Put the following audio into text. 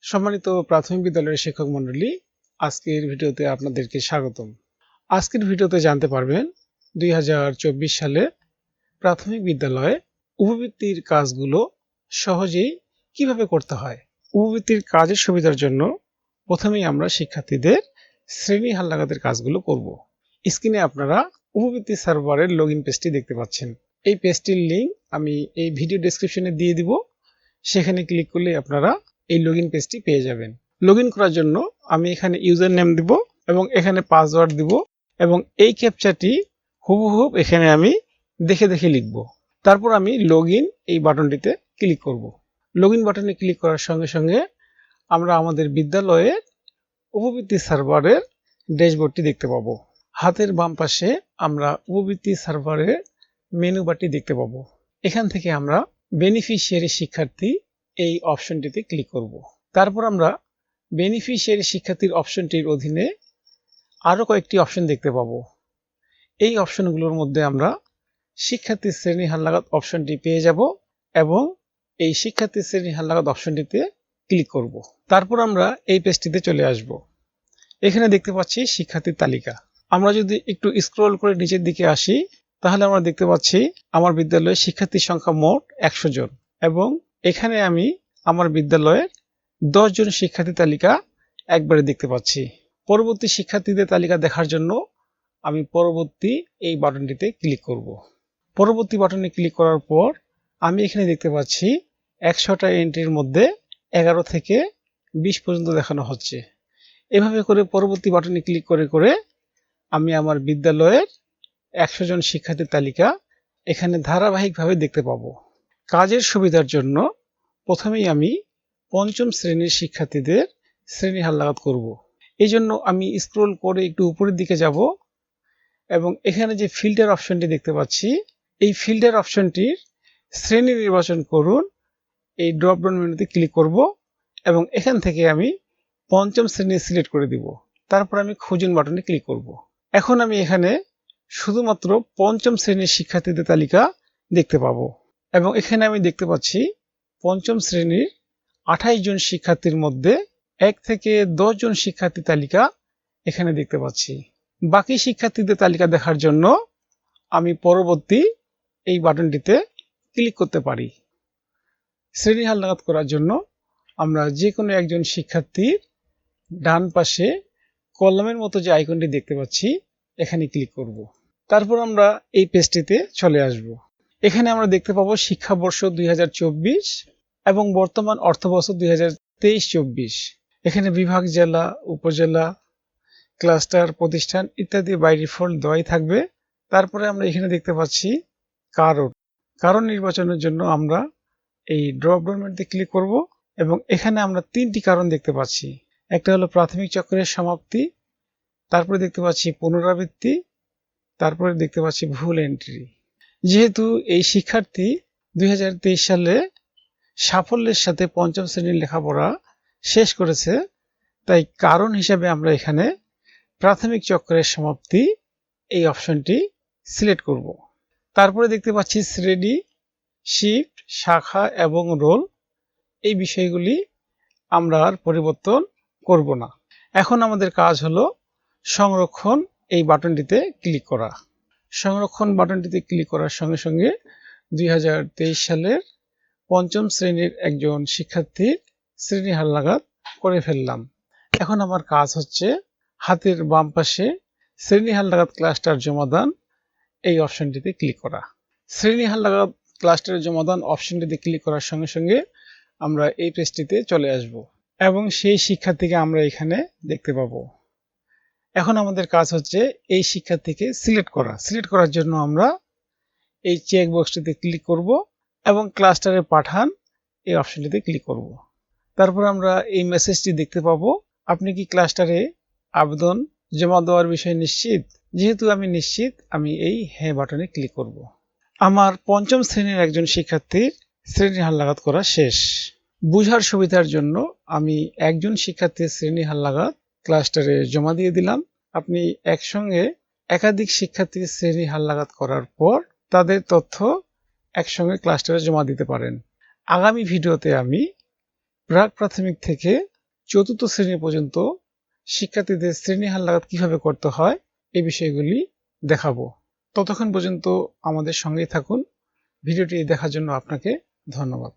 সম্মানিত প্রাথমিক বিদ্যালয়ের শিক্ষক মণ্ডলী, আজকের ভিডিওতে আপনাদেরকে স্বাগতম। আজকের ভিডিওতে জানতে পারবেন 2024 সালে প্রাথমিক বিদ্যালয়ে উপবৃত্তির কাজগুলো সহজেই কিভাবে করতে হয়। উপবৃত্তির কাজের সুবিধার জন্য প্রথমেই আমরা শিক্ষার্থীদের শ্রেণী হালনাগাদের কাজগুলো করব। স্ক্রিনে আপনারা উপবৃত্তি সার্ভারের লগইন পেজটি দেখতে পাচ্ছেন। এই পেজটির লিঙ্ক আমি এই ভিডিও ডেসক্রিপশনে দিয়ে দিব। সেখানে ক্লিক করলে আপনারা এই লগইন পেজটি পেয়ে যাবেন। লগইন করার জন্য আমি এখানে ইউজার নেম দিব এবং এখানে পাসওয়ার্ড দিব এবং এই ক্যাপচাটি হুবহু এখানে আমি দেখে দেখে লিখব। তারপর আমি লগইন এই বাটনটিতে ক্লিক করব। লগইন বাটনে ক্লিক করার সঙ্গে সঙ্গে আমরা আমাদের বিদ্যালয়ের উপবৃত্তি সার্ভারের ড্যাশবোর্ডটি দেখতে পাবো। হাতের বাম পাশে আমরা উপবৃত্তি সার্ভারের মেনু বারটি দেখতে পাবো। এখান থেকে আমরা বেনিফিশিয়ারি শিক্ষার্থী এই অপশনটিতে ক্লিক করব। তারপর আমরা বেনিফিশিয়ারি শিক্ষার্থীর অপশনটির অধীনে আরও কয়েকটি অপশন দেখতে পাবো। এই অপশনগুলোর মধ্যে আমরা শিক্ষার্থী শ্রেণী হালনাগাদ অপশনটি পেয়ে যাব এবং এই শিক্ষার্থী শ্রেণী হালনাগাদ অপশনটিতে ক্লিক করব। তারপর আমরা এই পেজটিতে চলে আসব। এখানে দেখতে পাচ্ছি শিক্ষার্থীর তালিকা। আমরা যদি একটু স্ক্রল করে নিচের দিকে আসি তাহলে আমরা দেখতে পাচ্ছি আমার বিদ্যালয়ে শিক্ষার্থীর সংখ্যা মোট 100 জন এবং এখানে আমি আমার বিদ্যালয়ের 10 জন শিক্ষার্থী তালিকা একবারে দেখতে পাচ্ছি। পরবর্তী শিক্ষার্থীদের তালিকা দেখার জন্য আমি পরবর্তী এই বাটনটিতে ক্লিক করব। পরবর্তী বাটনে ক্লিক করার পর আমি এখানে দেখতে পাচ্ছি 100টা এন্ট্রির মধ্যে 11 থেকে 20 পর্যন্ত দেখানো হচ্ছে। এভাবে করে পরবর্তী বাটনে ক্লিক করে করে আমি আমার বিদ্যালয়ের 100 জন শিক্ষার্থীর তালিকা এখানে ধারাবাহিকভাবে দেখতে পাবো। কাজের সুবিধার জন্য প্রথমেই আমি পঞ্চম শ্রেণীর শিক্ষার্থীদের শ্রেণী হালনাগাদ করব। এই জন্য আমি স্ক্রল করে একটু উপরের দিকে যাব এবং এখানে যে ফিল্টার অপশনটি দেখতে পাচ্ছি এই ফিল্টার অপশনটির শ্রেণী নির্বাচন করুন। এই ড্রপডাউন মেনুতে ক্লিক করব এবং এখান থেকে আমি পঞ্চম শ্রেণী সিলেক্ট করে দিব। তারপর আমি খুঁজুন বাটনে ক্লিক করব। এখন আমি এখানে শুধুমাত্র পঞ্চম শ্রেণীর শিক্ষার্থীদের তালিকা দেখতে পাবো এবং এখানে আমি দেখতে পাচ্ছি পঞ্চম শ্রেণীর 28 জন শিক্ষার্থীর মধ্যে 1 থেকে 10 জন শিক্ষার্থী তালিকা এখানে দেখতে পাচ্ছি। বাকি শিক্ষার্থীদের তালিকা দেখার জন্য আমি পরবর্তী এই বাটনটিতে ক্লিক করতে পারি। শ্রেণী হালনাগাদ করার জন্য আমরা যে কোনো একজন শিক্ষার্থীর ডান পাশে কলামের মতো যে আইকনটি দেখতে পাচ্ছি এখানে ক্লিক করব। তারপর আমরা এই পেজটিতে চলে আসব। এখানে আমরা দেখতে পাবো শিক্ষাবর্ষ 2024 এবং বর্তমান অর্থবছর 2023-24। এখানে বিভাগ, জেলা, উপজেলা, ক্লাস্টার, প্রতিষ্ঠান ইত্যাদি বাই ডিফল্ট দেওয়াই থাকবে। তারপরে আমরা এখানে দেখতে পাচ্ছি কারণ নির্বাচনের জন্য আমরা এই ড্রপডাউন মেনুতে ক্লিক করব এবং এখানে আমরা 3টি কারণ দেখতে পাচ্ছি। একটা হলো প্রাথমিক চক্রের সমাপ্তি, তারপরে দেখতে পাচ্ছি পুনরাবৃত্তি, তারপরে দেখতে পাচ্ছি ভুল এন্ট্রি। যেহেতু এই শিক্ষার্থী 2023 সালে সাফল্যের সাথে পঞ্চম শ্রেণীর লেখাপড়া শেষ করেছে, তাই কারণ হিসাবে আমরা এখানে প্রাথমিক চক্রের সমাপ্তি এই অপশনটি সিলেক্ট করব। তারপরে দেখতে পাচ্ছি শ্রেণী, শিফট, শাখা এবং রোল, এই বিষয়গুলি আমরা আর পরিবর্তন করব না। এখন আমাদের কাজ হলো সংরক্ষণ এই বাটনটিতে ক্লিক করা। সংরক্ষণ বাটনটিতে ক্লিক করার সঙ্গে সঙ্গে 2023 সালের পঞ্চম শ্রেণীর একজন শিক্ষার্থীর শ্রেণী হালনাগাদ করে ফেললাম। এখন আমার কাজ হচ্ছে হাতের বাম পাশে শ্রেণী হালনাগাদ ক্লাস্টার জমাদান এই অপশনটিতে ক্লিক করা। শ্রেণী হালনাগাদ ক্লাস্টার জমাদান অপশনটিতে ক্লিক করার সঙ্গে সঙ্গে আমরা এই পেজটিতে চলে আসব এবং সেই শিক্ষার্থীকে আমরা এখানে দেখতে পাবো। এখন আমাদের কাজ হচ্ছে এই শিক্ষার্থীকে সিলেক্ট করার জন্য আমরা এই চেক বক্সটিতে ক্লিক করব এবং ক্লাস্টারে পাঠান এই অপশনটিতে ক্লিক করব। তারপর আমরা এই মেসেজটি দেখতে পাবো, আপনি কি ক্লাস্টারে আবেদন জমা দেওয়ার বিষয়ে নিশ্চিত? যেহেতু আমি নিশ্চিত, আমি এই হ্যাঁ বাটনে ক্লিক করব। আমার পঞ্চম শ্রেণীর একজন শিক্ষার্থীর শ্রেণী হালনাগাদ করা শেষ। বুঝার সুবিধার জন্য আমি একজন শিক্ষার্থীর শ্রেণী হালনাগাদ ক্লাস্টারে জমা দিয়ে দিলাম। আপনি একসঙ্গে একাধিক শিক্ষার্থীর শ্রেণী হালনাগাদ করার পর তাদের তথ্য একসঙ্গে ক্লাস্টারে জমা দিতে পারেন। আগামী ভিডিওতে আমি প্রাক প্রাথমিক থেকে চতুর্থ শ্রেণী পর্যন্ত শিক্ষার্থীদের শ্রেণী হালনাগাদ কিভাবে করতে হয় এই বিষয়গুলি দেখাবো। ততক্ষণ পর্যন্ত আমাদের সঙ্গেই থাকুন। ভিডিওটি দেখার জন্য আপনাকে ধন্যবাদ।